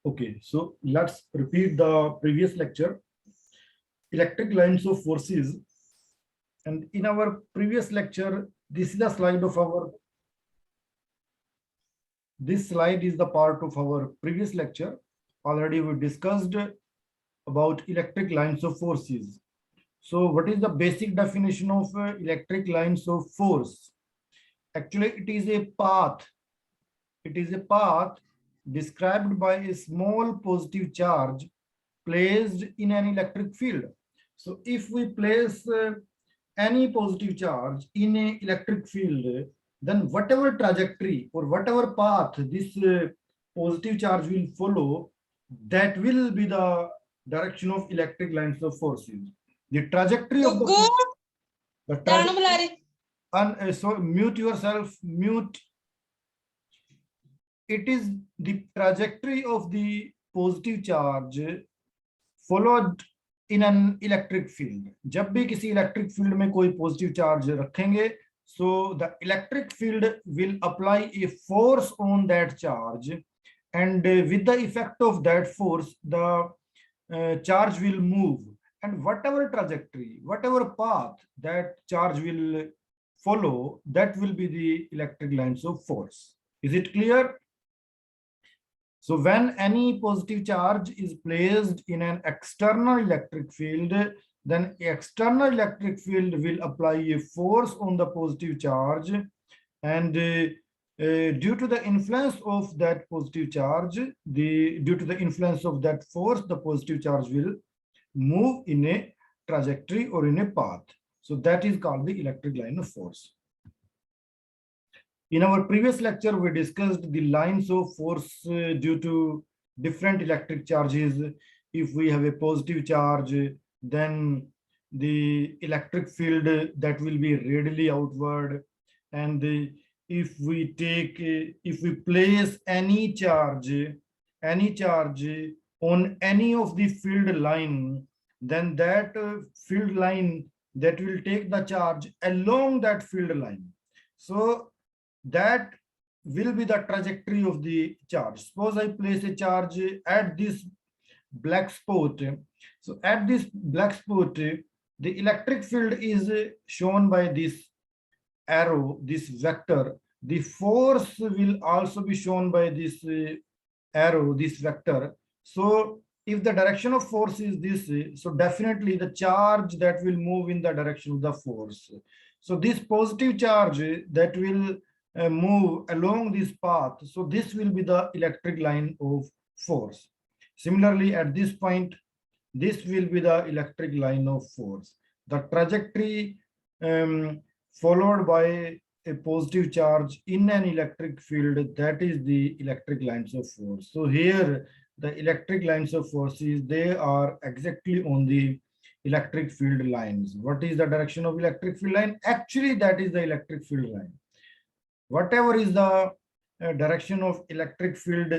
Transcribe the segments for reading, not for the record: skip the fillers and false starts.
Okay, so let's repeat the previous lecture, electric lines of forces. And in our previous lecture, this is the slide of our, this slide is the part of our previous lecture. Already we discussed about electric lines of forces. So what is the basic definition of electric lines of force? Actually, it is a path. It is a path described by a small positive charge placed in an electric field. So if we place any positive charge in an electric field, then whatever trajectory or whatever path this positive charge will follow, that will be the direction of electric lines of forces. The trajectory of the trajectory, and so mute yourself, mute. It is the trajectory of the positive charge followed in an electric field. जब भी किसी electric field में कोई positive charge रखेंगे, so the electric field will apply a force on that charge, and with the effect of that force, the charge will move, and whatever trajectory, whatever path that charge will follow, that will be the electric lines of force. Is it clear? So when any positive charge is placed in an external electric field, then external electric field will apply a force on the positive charge, and due to the influence of that positive charge, due to the influence of that force, the positive charge will move in a trajectory or in a path. So that is called the electric line of force. In our previous lecture, we discussed the lines of force due to different electric charges. If we have a positive charge, then the electric field that will be radially outward. And if we place any charge on any of the field line, then that field line that will take the charge along that field line. So that will be the trajectory of the charge. Suppose I place a charge at this black spot. So at this black spot, the electric field is shown by this arrow, this vector. The force will also be shown by this arrow, this vector. So if the direction of force is this, so definitely the charge that will move in the direction of the force. So this positive charge that will move along this path, so this will be the electric line of force. Similarly, at this point, this will be the electric line of force. The trajectory followed by a positive charge in an electric field, that is the electric lines of force. So here the electric lines of forces, they are exactly on the electric field lines. What is the direction of electric field line? Actually, that is the electric field line. Whatever is the direction of electric field,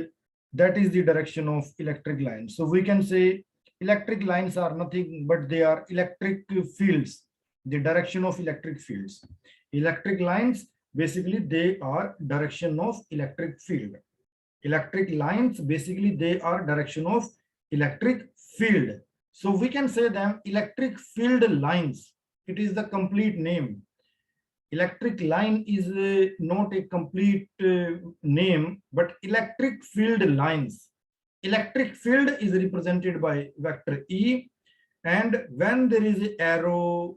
that is the direction of electric lines. So we can say electric lines are nothing but they are electric fields, the direction of electric fields. Electric lines, basically they are direction of electric field. Electric lines, basically they are direction of electric field. So we can say them electric field lines. It is the complete name. Electric line is not a complete name, but electric field lines. Electric field is represented by vector E, and when there is an arrow,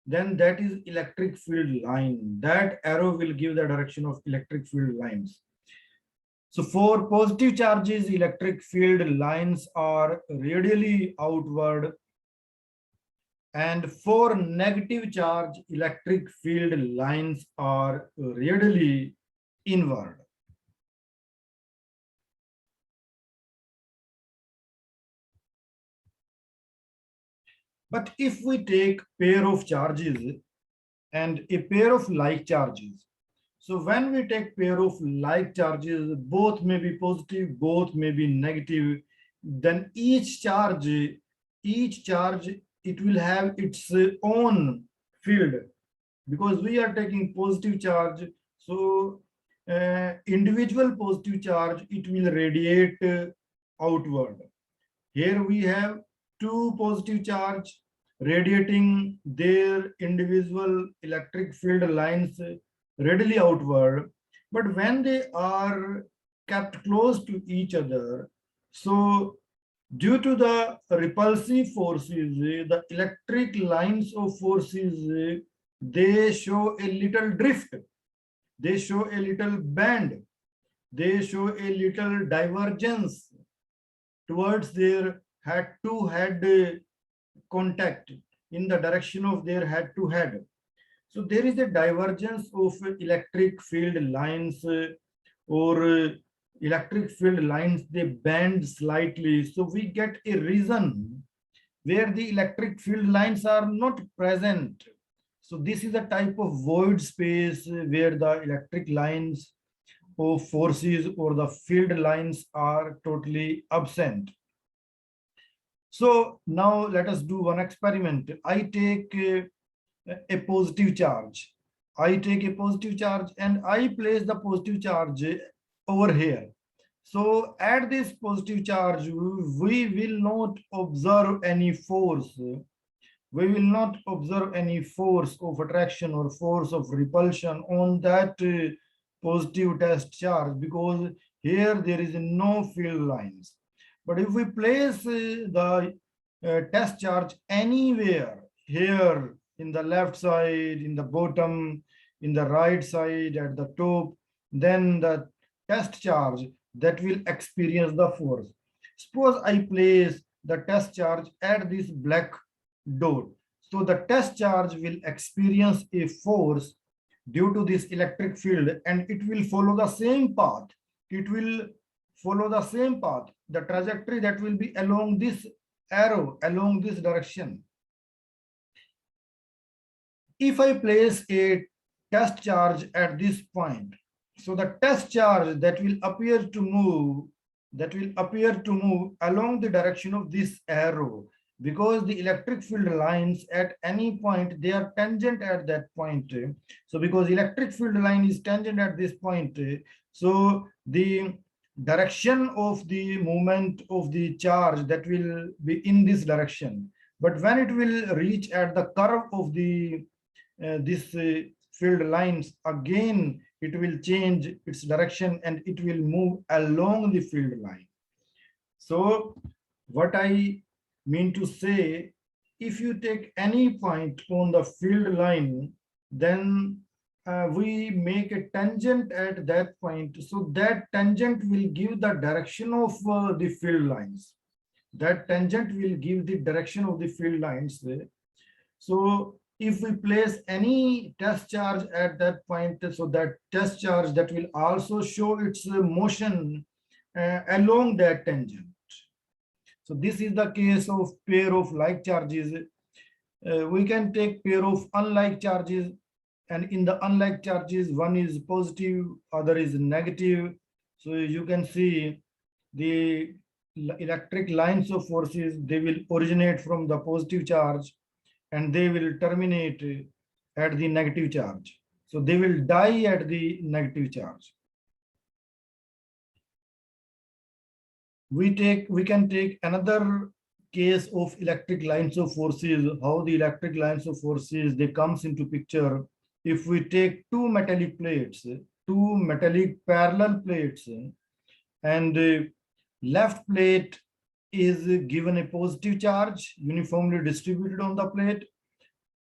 then that is electric field line. That arrow will give the direction of electric field lines. So for positive charges, electric field lines are radially outward, and for negative charge, electric field lines are radially inward. But if we take pair of charges and a pair of like charges, so when we take pair of like charges, both may be positive, both may be negative, then each charge, it will have its own field, because we are taking positive charge. So individual positive charge, it will radiate outward. Here we have two positive charge radiating their individual electric field lines readily outward. But when they are kept close to each other, so due to the repulsive forces, the electric lines of forces, they show a little drift, they show a little bend, they show a little divergence towards their head-to-head contact in the direction of their head-to-head. So there is a divergence of electric field lines or electric field lines, they bend slightly. So we get a reason where the electric field lines are not present. So this is a type of void space where the electric lines of forces or the field lines are totally absent. So now let us do one experiment. I take a positive charge. I take a positive charge and I place the positive charge over here. So at this positive charge, we will not observe any force. We will not observe any force of attraction or force of repulsion on that positive test charge, because here there is no field lines. But if we place the test charge anywhere, here in the left side, in the bottom, in the right side, at the top, then the test charge that will experience the force. Suppose I place the test charge at this black dot. So the test charge will experience a force due to this electric field, and it will follow the same path. It will follow the same path, the trajectory that will be along this arrow, along this direction. If I place a test charge at this point, so the test charge that will appear to move, along the direction of this arrow, because the electric field lines at any point, they are tangent at that point. So because electric field line is tangent at this point, so the direction of the movement of the charge that will be in this direction. But when it will reach at the curve of the this field lines, again it will change its direction and it will move along the field line. So what I mean to say, if you take any point on the field line, then we make a tangent at that point. So that tangent will give the direction of the field lines. That tangent will give the direction of the field lines. So if we place any test charge at that point, so that test charge that will also show its motion along that tangent. So this is the case of pair of like charges. We can take pair of unlike charges, and in the unlike charges, one is positive, other is negative. So you can see the electric lines of forces, they will originate from the positive charge and they will terminate at the negative charge. So they will die at the negative charge. We can take another case of electric lines of forces, how the electric lines of forces, they comes into picture. If we take two metallic plates, two metallic parallel plates, and left plate is given a positive charge uniformly distributed on the plate.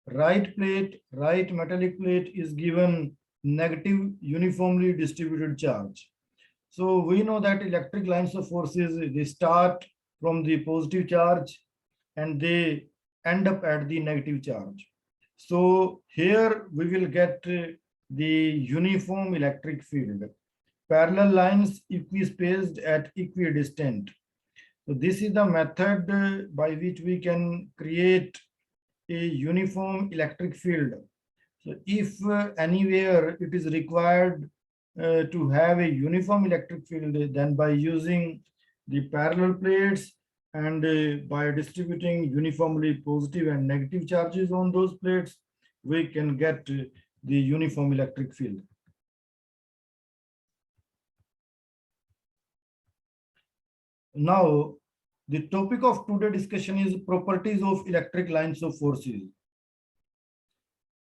Right metallic plate is given negative uniformly distributed charge. So we know that electric lines of forces, they start from the positive charge and they end up at the negative charge. So here we will get the uniform electric field. Parallel lines equispaced at equidistant. So this is the method by which we can create a uniform electric field. So if anywhere it is required to have a uniform electric field, then by using the parallel plates and by distributing uniformly positive and negative charges on those plates, we can get the uniform electric field. Now, the topic of today's discussion is properties of electric lines of forces.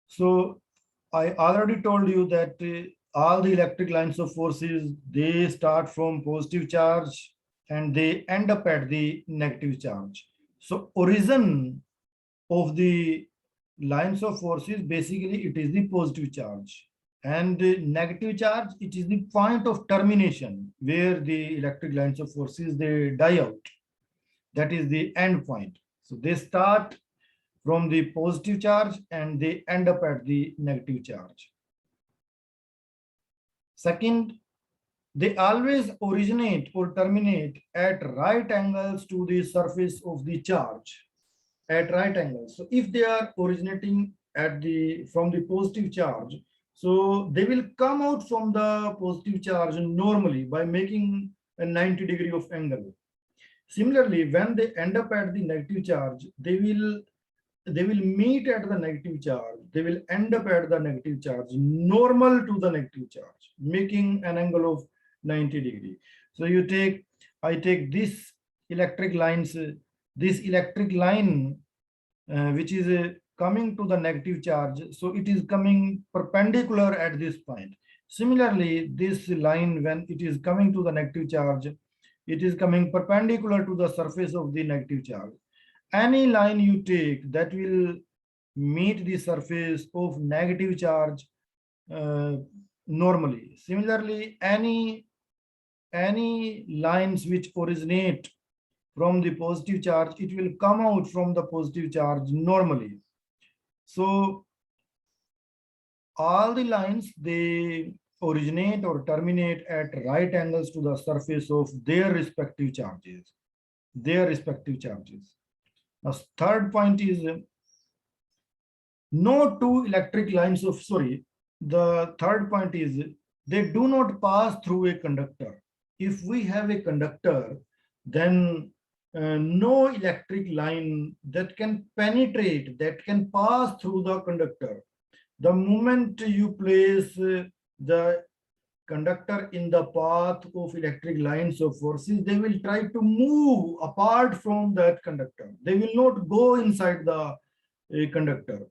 So I already told you that all the electric lines of forces, they start from positive charge and they end up at the negative charge. So origin of the lines of forces, basically it is the positive charge, and the negative charge, it is the point of termination where the electric lines of forces, they die out. That is the end point. So they start from the positive charge and they end up at the negative charge. Second, they always originate or terminate at right angles to the surface of the charge. At right angles. So if they are originating at the from the positive charge, so they will come out from the positive charge normally by making a 90-degree of angle. Similarly, when they end up at the negative charge, they will meet at the negative charge. They will end up at the negative charge, normal to the negative charge, making an angle of 90-degree. So I take this electric lines, this electric line, which is coming to the negative charge. So it is coming perpendicular at this point. Similarly, this line, when it is coming to the negative charge, it is coming perpendicular to the surface of the negative charge. Any line you take that will meet the surface of negative charge normally. Similarly, any lines which originate from the positive charge, it will come out from the positive charge normally. So all the lines, they originate or terminate at right angles to the surface of their respective charges. Their respective charges. Now, third point is no two electric lines of, sorry, the third point is they do not pass through a conductor. If we have a conductor, then no electric line that can penetrate, that can pass through the conductor. The moment you place the conductor in the path of electric lines of forces, they will try to move apart from that conductor. They will not go inside the conductor.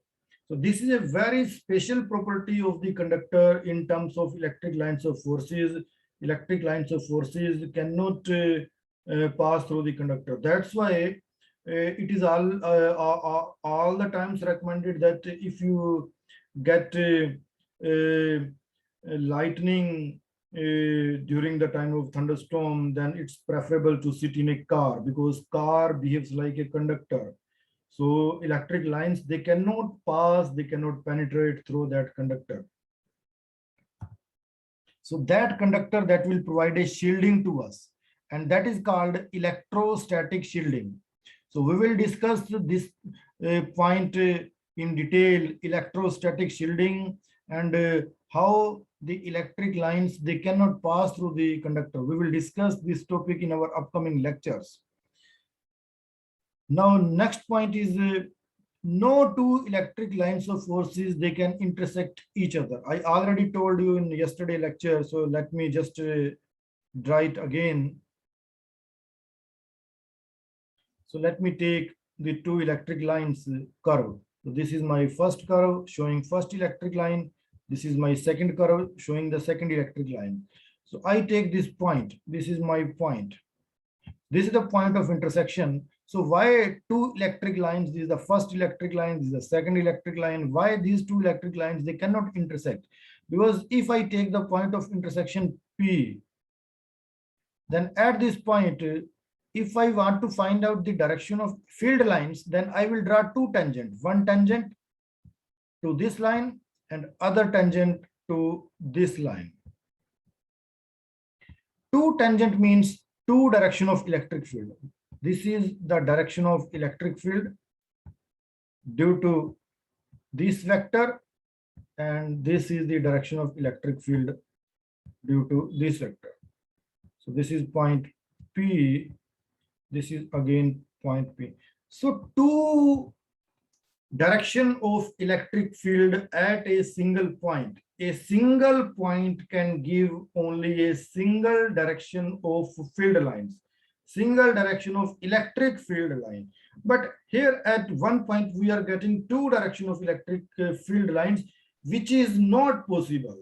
So this is a very special property of the conductor in terms of electric lines of forces. Electric lines of forces cannot pass through the conductor. That's why it is all the times recommended that if you get lightning during the time of thunderstorm, then it's preferable to sit in a car, because car behaves like a conductor. So electric lines, they cannot pass, they cannot penetrate through that conductor. So that conductor, that will provide a shielding to us, and that is called electrostatic shielding. So we will discuss this point in detail, electrostatic shielding, and how the electric lines, they cannot pass through the conductor. We will discuss this topic in our upcoming lectures. Now, next point is no two electric lines of forces, they can intersect each other. I already told you in yesterday lecture, so let me just draw it again. So let me take the two electric lines curve. So this is my first curve showing first electric line. This is my second curve showing the second electric line. So I take this point. This is my point. This is the point of intersection. So why two electric lines? This is the first electric line, this is the second electric line. Why these two electric lines, they cannot intersect? Because if I take the point of intersection P, then at this point, if I want to find out the direction of field lines, then I will draw two tangents, one tangent to this line and other tangent to this line. Two tangent means two direction of electric field. This is the direction of electric field due to this vector, and this is the direction of electric field due to this vector. So this is point P, this is again point P. So two direction of electric field at a single point. A single point can give only a single direction of field lines. single direction of electric field line. But here at one point we are getting two direction of electric field lines, which is not possible.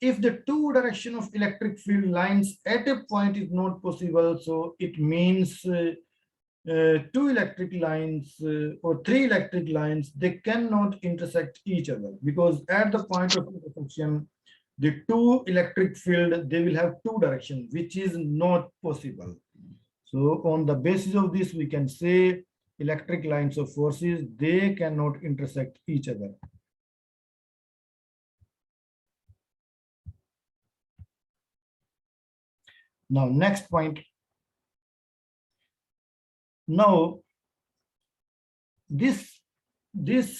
If the two direction of electric field lines at a point is not possible, so it means two electric lines or three electric lines, they cannot intersect each other, because at the point of intersection, the two electric field, they will have two directions, which is not possible. So on the basis of this, we can say electric lines of forces, they cannot intersect each other. Now, next point. Now, this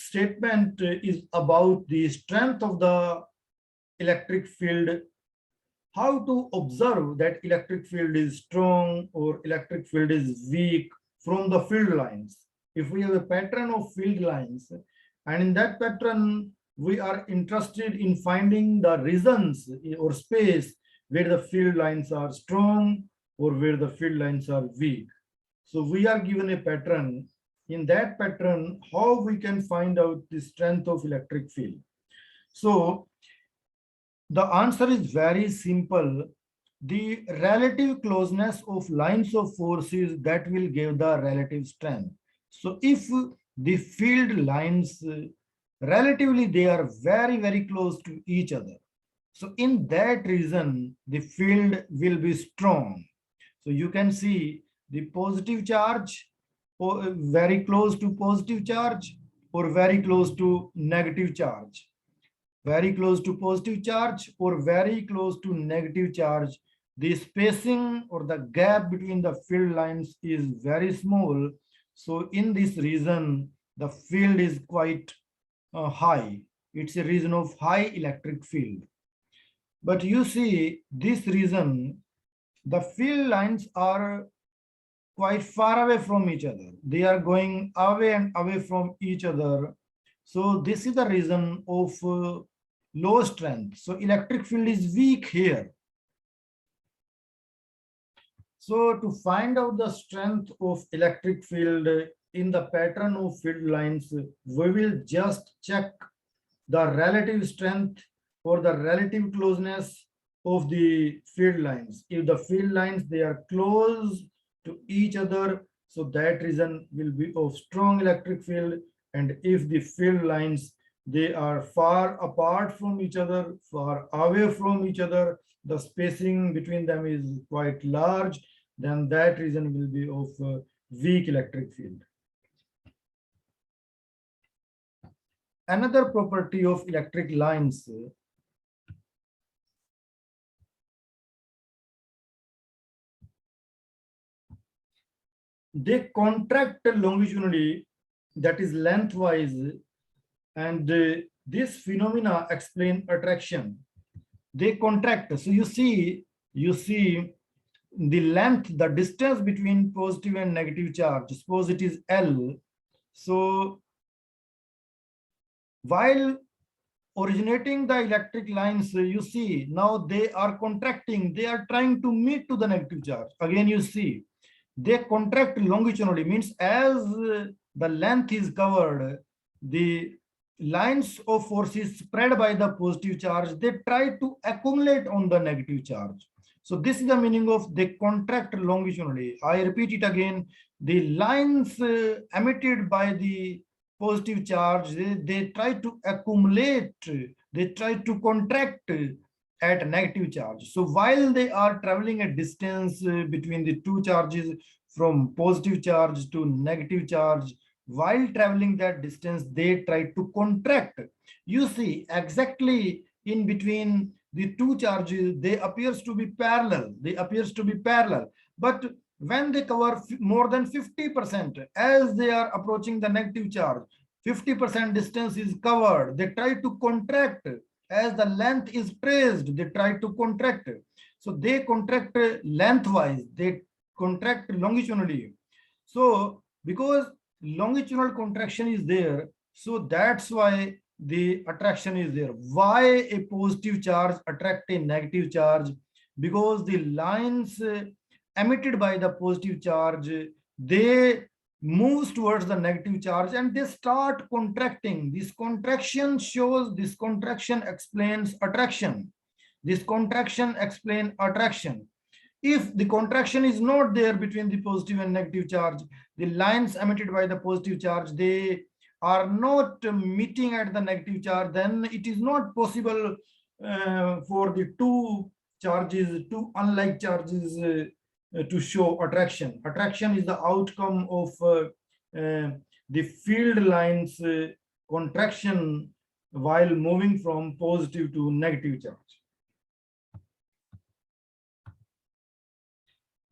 statement is about the strength of the electric field, how to observe that electric field is strong or electric field is weak from the field lines. If we have a pattern of field lines, and in that pattern, we are interested in finding the regions or space where the field lines are strong or where the field lines are weak. So we are given a pattern. In that pattern, how we can find out the strength of electric field? So the answer is very simple. The relative closeness of lines of forces, that will give the relative strength. So if the field lines, relatively, they are very, very close to each other. So in that region, the field will be strong. So you can see the positive charge, or very close to positive charge, or very close to negative charge. Very close to positive charge or very close to negative charge, the spacing or the gap between the field lines is very small. So in this region, the field is quite high. It's a region of high electric field. But you see this region, the field lines are quite far away from each other. They are going away and away from each other. So this is the reason of low strength. So electric field is weak here. So to find out the strength of electric field in the pattern of field lines, we will just check the relative strength or the relative closeness of the field lines. If the field lines, they are close to each other, so that region will be of strong electric field. And if the field lines, they are far apart from each other, far away from each other, the spacing between them is quite large, then that region will be of weak electric field. Another property of electric lines, they contract longitudinally, that is lengthwise, and this phenomena explain attraction. They contract. So you see the length, the distance between positive and negative charge. Suppose it is L. So while originating the electric lines, you see now they are contracting. They are trying to meet to the negative charge. Again, you see they contract longitudinally, means as the length is covered, the lines of forces spread by the positive charge, they try to accumulate on the negative charge. So this is the meaning of they contract longitudinally. I repeat it again. The lines emitted by the positive charge, they try to accumulate, they try to contract at negative charge. So while they are traveling a distance between the two charges from positive charge to negative charge, while traveling that distance, they try to contract. You see exactly in between the two charges, they appears to be parallel. But when they cover more than 50%, as they are approaching the negative charge, 50% distance is covered, they try to contract. As the length is traced, they try to contract. So they contract lengthwise, they contract longitudinally. So because longitudinal contraction is there, so that's why the attraction is there. Why a positive charge attract a negative charge? Because the lines emitted by the positive charge, they moves towards the negative charge and they start contracting. This contraction shows, this contraction explains attraction. This contraction explains attraction. If the contraction is not there between the positive and negative charge, the lines emitted by the positive charge, they are not meeting at the negative charge, then it is not possible for the two charges, two unlike charges to show attraction. Attraction is the outcome of the field lines contraction while moving from positive to negative charge.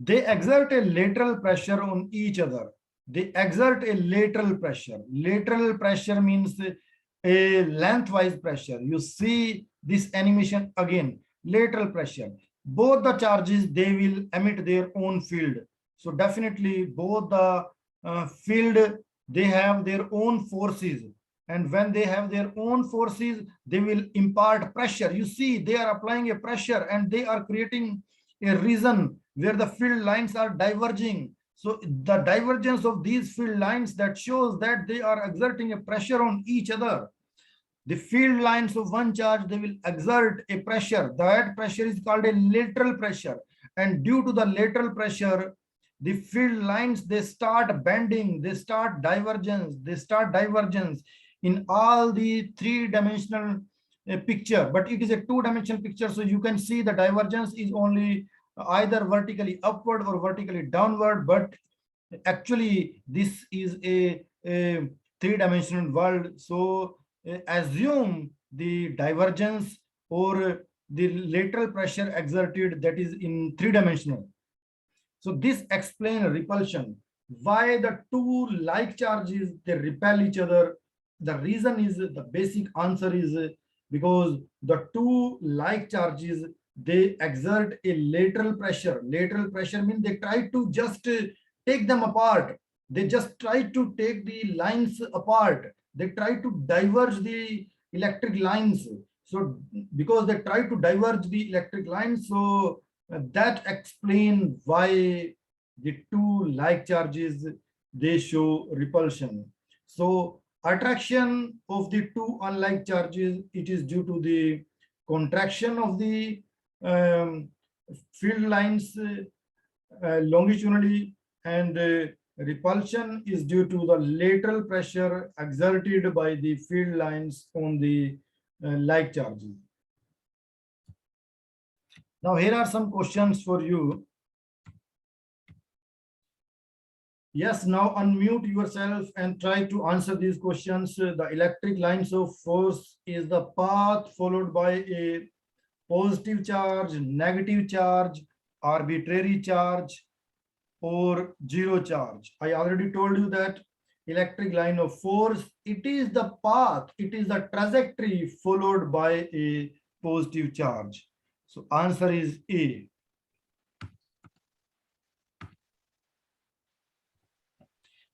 They exert a lateral pressure on each other. They exert a lateral pressure. Lateral pressure means a lengthwise pressure. You see this animation again, lateral pressure. Both the charges, they will emit their own field. So definitely both the field, they have their own forces. And when they have their own forces, they will impart pressure. You see, they are applying a pressure and they are creating a region where the field lines are diverging. So the divergence of these field lines, that shows that they are exerting a pressure on each other. The field lines of one charge, they will exert a pressure. That pressure is called a lateral pressure. And due to the lateral pressure, the field lines, they start bending, they start divergence, in all the three-dimensional picture. But it is a two-dimensional picture, so you can see the divergence is only either vertically upward or vertically downward, but actually this is a three-dimensional world. So assume the divergence or the lateral pressure exerted, that is in three-dimensional. So this explains repulsion. Why the two like charges, they repel each other? The reason is, the basic answer is because the two like charges, they exert a lateral pressure. Lateral pressure means they try to just take them apart. They just try to take the lines apart. They try to diverge the electric lines. So because they try to diverge the electric lines, so that explains why the two like charges, they show repulsion. So attraction of the two unlike charges, it is due to the contraction of the field lines longitudinally, and repulsion is due to the lateral pressure exerted by the field lines on the like charges. Now here are some questions for you. Yes, now unmute yourself and try to answer these questions. The electric lines of force is the path followed by a positive charge, negative charge, arbitrary charge, or zero charge. I already told you that electric line of force, it is the path, it is the trajectory followed by a positive charge. So answer is A.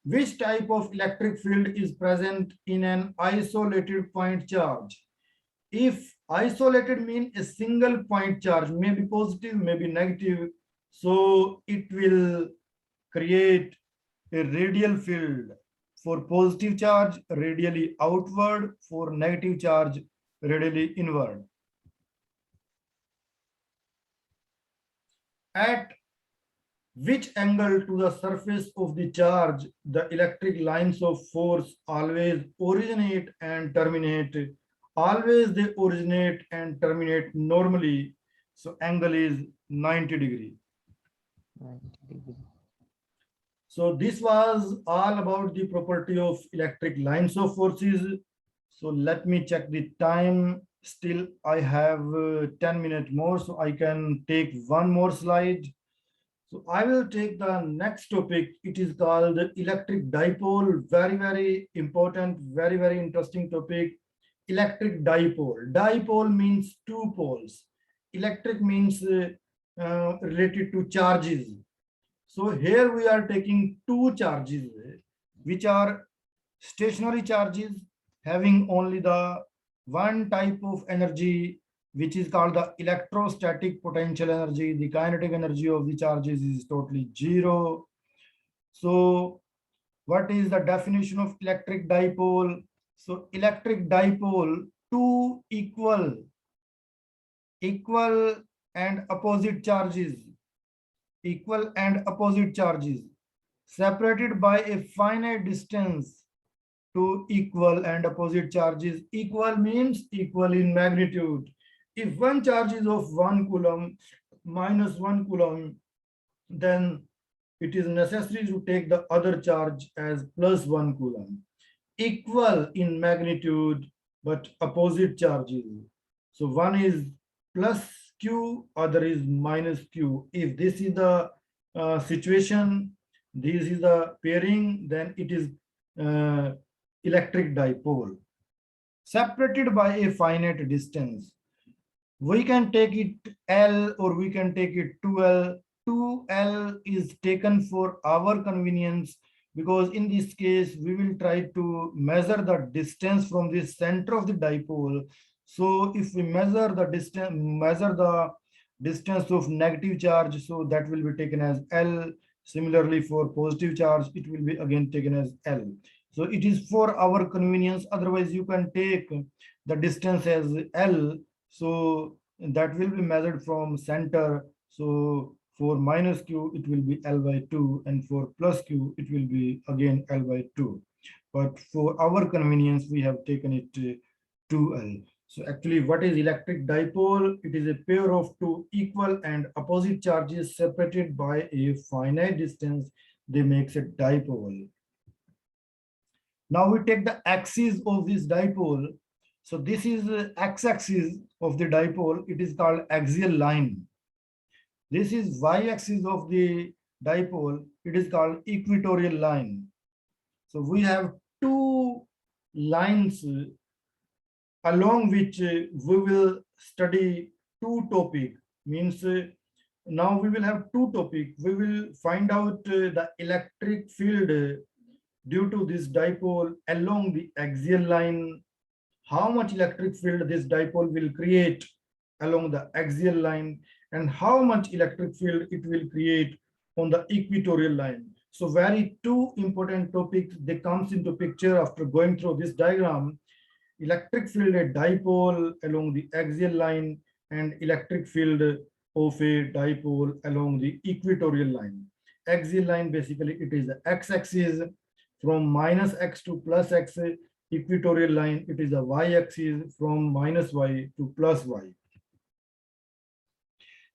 Which type of electric field is present in an isolated point charge? If isolated means a single point charge, maybe positive, maybe negative, so it will create a radial field. For positive charge, radially outward; for negative charge, radially inward. At which angle to the surface of the charge the electric lines of force always originate and terminate? Always they originate and terminate normally. So angle is 90 degree. 90 degree. So this was all about the property of electric lines of forces. So let me check the time. Still I have 10 minutes more, so I can take one more slide. So I will take the next topic. It is called electric dipole. Very, very important, very, very interesting topic. Electric dipole. Dipole means two poles. Electric means related to charges. So here we are taking two charges, which are stationary charges having only the one type of energy, which is called the electrostatic potential energy. The kinetic energy of the charges is totally zero. So what is the definition of electric dipole? So electric dipole, two equal and opposite charges, separated by a finite distance. Two equal and opposite charges. Equal means equal in magnitude. If one charge is of 1 coulomb minus 1 coulomb, then it is necessary to take the other charge as plus 1 coulomb. Equal in magnitude, but opposite charges. So one is plus Q, other is minus Q. If this is the situation, this is the pairing, then it is electric dipole, separated by a finite distance. We can take it L or we can take it 2L. 2L is taken for our convenience, because in this case we will try to measure the distance from the center of the dipole. So if we measure the distance of negative charge, so that will be taken as L. Similarly, for positive charge, it will be again taken as L. So it is for our convenience. Otherwise, you can take the distance as L. So that will be measured from center. So for minus Q, it will be L by 2. And for plus Q, it will be again L by 2. But for our convenience, we have taken it 2L. So actually, what is electric dipole? It is a pair of two equal and opposite charges separated by a finite distance. They makes a dipole. Now we take the axis of this dipole. So this is the x-axis of the dipole. It is called axial line. This is y-axis of the dipole. It is called equatorial line. So we have two lines along which we will study two topic. Means now we will have two topic. We will find out the electric field due to this dipole along the axial line, how much electric field this dipole will create along the axial line, and how much electric field it will create on the equatorial line. So very two important topics, they comes into picture after going through this diagram. Electric field a dipole along the axial line, and electric field of a dipole along the equatorial line. Axial line, basically it is the x-axis from minus x to plus x. Equatorial line, it is a y-axis from minus y to plus y.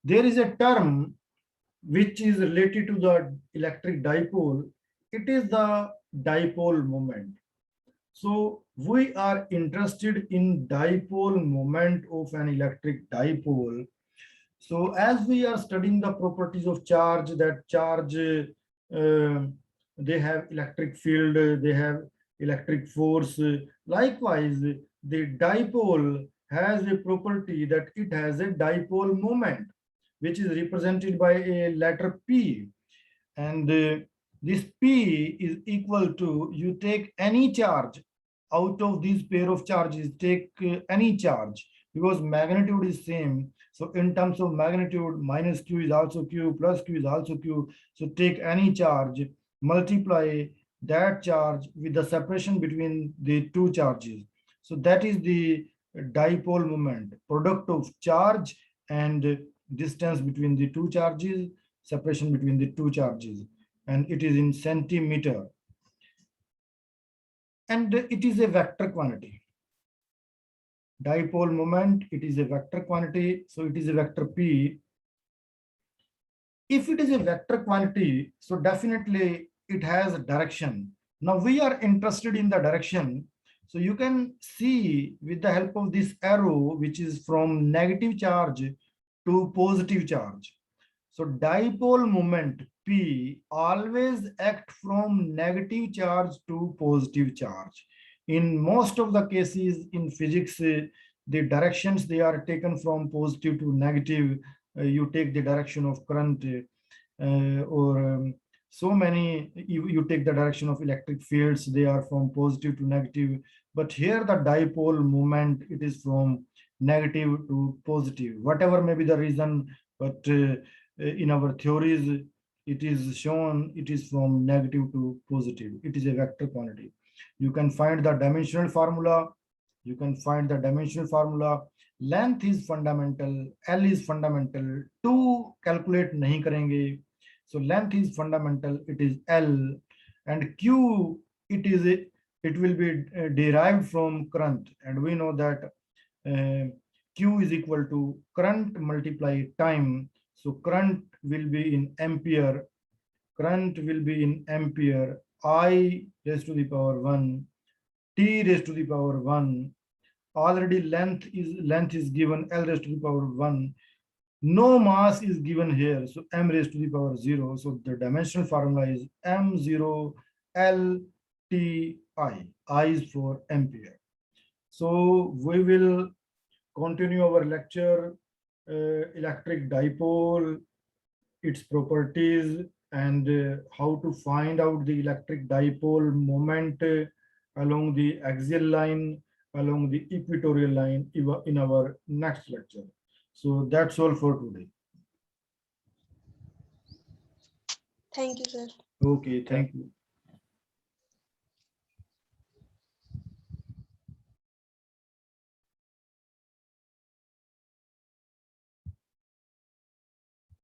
There is a term which is related to the electric dipole. It is the dipole moment. So we are interested in dipole moment of an electric dipole. So as we are studying the properties of charge, that charge, they have electric field, they have electric force. Likewise, the dipole has a property that it has a dipole moment, which is represented by a letter P. And this P is equal to, you take any charge out of these pair of charges, take any charge, because magnitude is same. So in terms of magnitude, minus Q is also Q, plus Q is also Q. So take any charge, multiply that charge with the separation between the two charges. So that is the dipole moment, product of charge and distance between the two charges, separation between the two charges, and it is in centimeter. And it is a vector quantity. Dipole moment, it is a vector quantity, so it is a vector P. If it is a vector quantity, so definitely it has a direction. Now we are interested in the direction. So you can see with the help of this arrow, which is from negative charge to positive charge. So dipole moment P always act from negative charge to positive charge. In most of the cases in physics, the directions, they are taken from positive to negative. You take the direction of current, so many, you take the direction of electric fields, they are from positive to negative. But here the dipole moment, it is from negative to positive, whatever may be the reason, but in our theories, it is shown it is from negative to positive. It is a vector quantity. You can find the dimensional formula. You can find the dimensional formula. Length is fundamental, L is fundamental. 2 calculate nahi karenge. So length is fundamental, it is L, and Q, it will be derived from current, and we know that Q is equal to current multiply time. So current will be in ampere. Current will be in ampere. I raised to the power 1, T raised to the power 1. Already length is given, L raised to the power 1. No mass is given here, so m raised to the power 0. So the dimensional formula is m0 L T I. I is for ampere. So we will continue our lecture, electric dipole, its properties, and how to find out the electric dipole moment along the axial line, along the equatorial line in our next lecture. So that's all for today. Thank you, sir. Okay, thank you.